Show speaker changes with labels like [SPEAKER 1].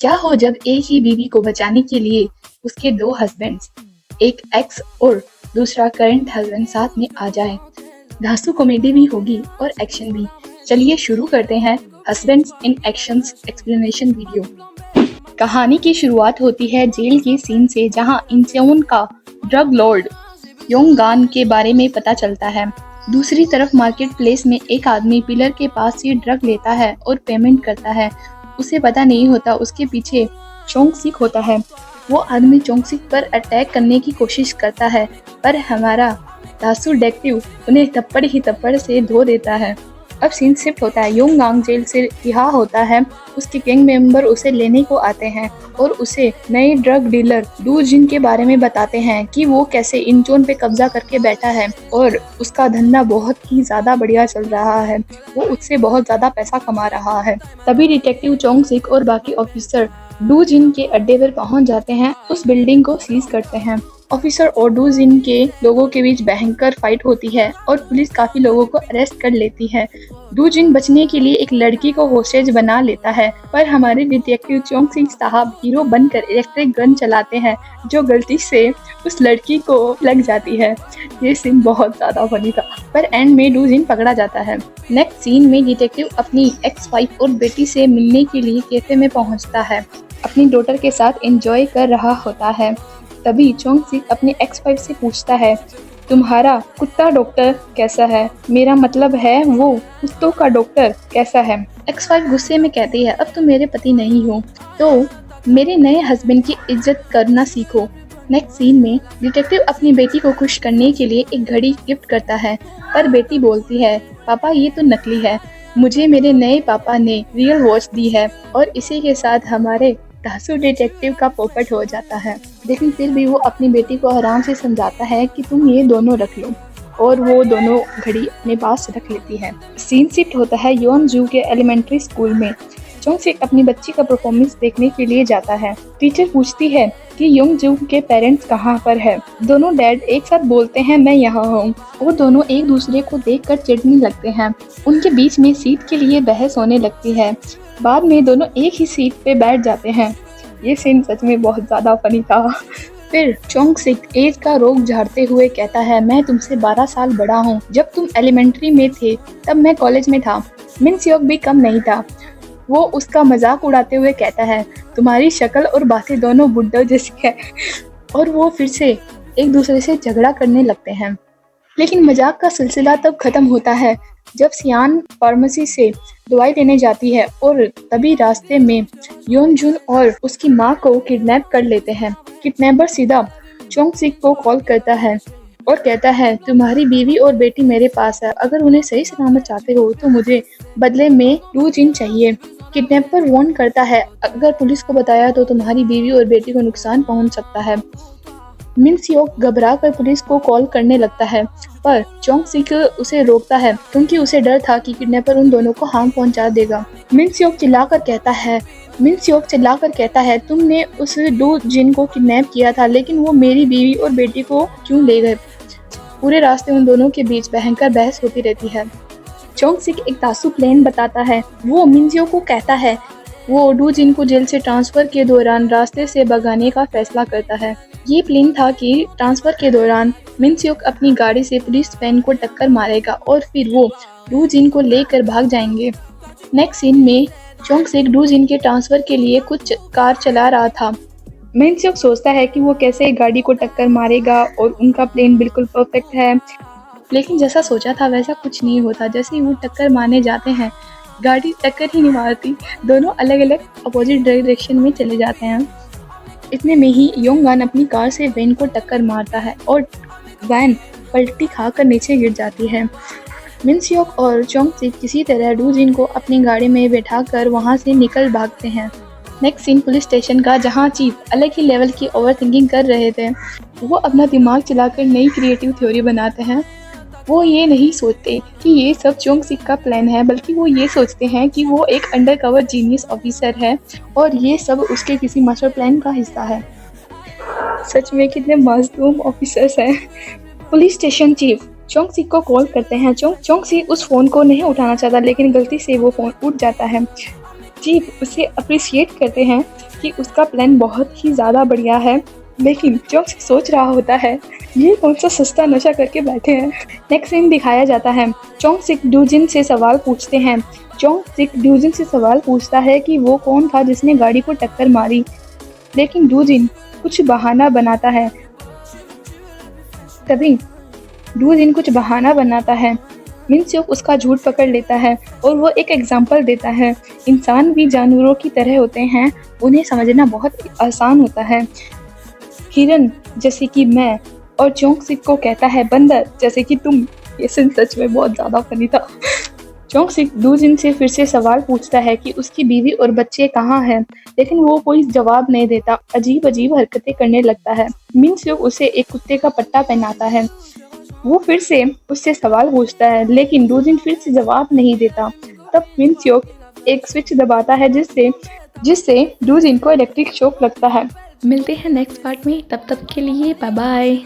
[SPEAKER 1] क्या हो जब एक ही बीवी को बचाने के लिए उसके दो हस्बैंड्स, एक एक्स और दूसरा करंट हस्बैंड साथ में आ जाए। धांसू कॉमेडी भी होगी और एक्शन भी। चलिए शुरू करते हैं husbands in actions explanation video. कहानी की शुरुआत होती है जेल के सीन से, जहां इंचेवन का ड्रग लॉर्ड योंगान के बारे में पता चलता है। दूसरी तरफ मार्केट प्लेस में एक आदमी पिलर के पास से ड्रग लेता है और पेमेंट करता है। उसे पता नहीं होता उसके पीछे चोंगसिक होता है। वो आदमी चोंगसिक पर अटैक करने की कोशिश करता है, पर हमारा दासू डिटेक्टिव उन्हें थप्पड़ ही थप्पड़ से धो देता है। अब सीन शिफ्ट होता है। योंगान जेल से रिहा होता है। उसके गैंग मेंबर उसे लेने को आते हैं और उसे नए ड्रग डीलर डू जिन के बारे में बताते हैं कि वो कैसे इंचोन पे कब्जा करके बैठा है और उसका धंधा बहुत ही ज्यादा बढ़िया चल रहा है। वो उससे बहुत ज्यादा पैसा कमा रहा है। तभी डिटेक्टिव चोंगसिक और बाकी ऑफिसर डू जिन के अड्डे पर पहुंच जाते हैं, उस बिल्डिंग को सीज करते हैं। ऑफिसर और डू जिन के लोगों के बीच भयंकर फाइट होती है और पुलिस काफी लोगों को अरेस्ट कर लेती है। डू जिन बचने के लिए एक लड़की को होस्टेज बना लेता है, पर हमारे डिटेक्टिव चोंगसिक साहब हीरो बनकर इलेक्ट्रिक गन चलाते हैं, जो गलती से उस लड़की को लग जाती है। ये सीन बहुत ज्यादा फनी था, पर एंड में डू जिन पकड़ा जाता है। नेक्स्ट सीन में डिटेक्टिव अपनी एक्स वाइफ और बेटी से मिलने के लिए कैफे में पहुंचता है। अपनी डॉटर के साथ एंजॉय कर रहा होता है। तभी चोंगसिक अपने एक्स वाइफ से पूछता है, तुम्हारा कुत्ता डॉक्टर कैसा है? मेरा मतलब है वो कुत्तों का डॉक्टर कैसा है? एक्स वाइफ गुस्से में कहती है, अब तुम मेरे पति नहीं हो, तो मेरे नए हस्बैंड की इज्जत करना सीखो। नेक्स्ट सीन में डिटेक्टिव अपनी बेटी को खुश करने के लिए एक घड़ी गिफ्ट करता है, पर बेटी बोलती है, पापा ये तो नकली है, मुझे मेरे नए पापा ने रियल वॉच दी है। और इसी के साथ हमारे धांसू डिटेक्टिव का पोपट हो जाता है। लेकिन फिर भी वो अपनी बेटी को आराम से समझाता है कि तुम ये दोनों रख लो, और वो दोनों घड़ी अपने पास रख लेती है। सीन शिफ्ट होता है योनजू के एलिमेंट्री स्कूल में। चोंगसिक अपनी बच्ची का परफॉर्मेंस देखने के लिए जाता है। टीचर पूछती है कि योंगजू के पेरेंट्स कहाँ पर है। दोनों डैड एक साथ बोलते हैं, मैं यहाँ हूँ। वो दोनों एक दूसरे को देखकर चिढ़ने लगते हैं। उनके बीच में सीट के लिए बहस होने लगती है। बाद में दोनों एक ही सीट पे बैठ जाते हैं। ये सीन सच में बहुत ज्यादा फनी था। फिर चोंगसिक एज का रोग झाड़ते हुए कहता है, मैं तुमसे 12 साल बड़ा हूँ। जब तुम एलिमेंट्री में थे तब मैं कॉलेज में था। मिन सियोक भी कम नहीं था। वो उसका मजाक उड़ाते हुए कहता है, तुम्हारी शक्ल और बातें दोनों बुड्ढों जैसी है। और वो फिर से एक दूसरे से झगड़ा करने लगते हैं। लेकिन मजाक का सिलसिला तब खत्म होता है जब सियान फार्मेसी से दवाई लेने जाती है और तभी रास्ते में योनजुन और उसकी माँ को किडनैप कर लेते हैं। किडनैपर सीधा चोंगसिक को कॉल करता है और कहता है, तुम्हारी बीवी और बेटी मेरे पास है, अगर उन्हें सही सलामत चाहते हो तो मुझे बदले में डू जिन चाहिए। किडनैपर वार्न करता है, अगर पुलिस को बताया तो तुम्हारी बीवी और बेटी को नुकसान पहुंच सकता है। मिन सियोक घबरा कर पुलिस को कॉल करने लगता है, पर चोंगसिक उसे रोकता है क्योंकि उसे डर था कि किडनैपर उन दोनों को हार्म पहुंचा देगा। मिन सियोक चिल्लाकर कहता है, तुमने उस डू जिन को किडनैप किया था, लेकिन वो मेरी बीवी और बेटी को क्यों ले गए? पूरे रास्ते उन दोनों के बीच भयंकर बहस होती रहती है। चोंगसिक एक दासू प्लान बताता है। वो मिन सियोक को कहता है, वो डू जिन को जेल से ट्रांसफर के दौरान रास्ते से भगाने का फैसला करता है। ये प्लान था कि ट्रांसफर के दौरान मिन सियोक अपनी गाड़ी से पुलिस वैन को टक्कर मारेगा और फिर वो डू जिन को लेकर भाग जाएंगे। नेक्स्ट सीन में चोंगसिक डू जिन के ट्रांसफर के लिए कुछ कार चला रहा था। मिन सियोक सोचता है कि वो कैसे गाड़ी को टक्कर मारेगा और उनका प्लान बिल्कुल परफेक्ट है, लेकिन जैसा सोचा था वैसा कुछ नहीं होता। जैसे ही वो टक्कर मारने जाते हैं, गाड़ी टक्कर ही नहीं मारती, दोनों अलग अलग अपोजिट डायरेक्शन में चले जाते हैं। इतने में ही योंगान अपनी कार से वैन को टक्कर मारता है और वैन पलटी खाकर नीचे गिर जाती है। मिन सियोक और चोंगसिक किसी तरह डू जिन को अपनी गाड़ी में बैठाकर वहां से निकल भागते हैं। नेक्स्ट सीन पुलिस स्टेशन का, जहां चीफ अलग ही लेवल की ओवरथिंकिंग कर रहे थे। वो अपना दिमाग चलाकर नई क्रिएटिव थ्योरी बनाते हैं। वो ये नहीं सोचते कि ये सब चोंगसिक का प्लान है, बल्कि वो ये सोचते हैं कि वो एक अंडरकवर जीनियस ऑफिसर है और ये सब उसके किसी मास्टर प्लान का हिस्सा है। सच में कितने मासूम ऑफिसर्स हैं। पुलिस स्टेशन चीफ चोंगसिक को कॉल करते हैं। चोंगसिक उस फोन को नहीं उठाना चाहता, लेकिन गलती से वो फोन उठ जाता है। चीफ उसे अप्रिशिएट करते हैं कि उसका प्लान बहुत ही ज़्यादा बढ़िया है, लेकिन चोंगसिक सोच रहा होता है ये कौन सा सस्ता नशा करके बैठे हैं। नेक्स्ट सीन दिखाया जाता है, चोंगसिक डूजिन से सवाल पूछते हैं। चोंगसिक डूजिन से सवाल पूछता है कि वो कौन था जिसने गाड़ी को टक्कर मारी, लेकिन डूजिन कुछ बहाना बनाता है। तभी डूजिन कुछ बहाना बनाता है, मिनस्योक उसका झूठ पकड़ लेता है और वो एक एग्जाम्पल देता है, इंसान भी जानवरों की तरह होते हैं, उन्हें समझना बहुत आसान होता है। हिरन जैसे कि मैं, और चोंगसिक को कहता है बंदर जैसे कि तुम। ये सीन सच में बहुत ज़्यादा फनी था। चोंगसिक डूजिन से फिर से सवाल पूछता है कि उसकी बीवी और बच्चे कहाँ हैं, लेकिन वो कोई जवाब नहीं देता, अजीब अजीब हरकतें करने लगता है। मिनस्योक उसे एक कुत्ते का पट्टा पहनाता है। वो फिर से उससे सवाल पूछता है, लेकिन डूजिन फिर से जवाब नहीं देता। तब मिनस्योक एक स्विच दबाता है जिससे जिससे डूजिन को इलेक्ट्रिक शॉक लगता है। मिलते हैं नेक्स्ट पार्ट में, तब तक के लिए बाय बाय।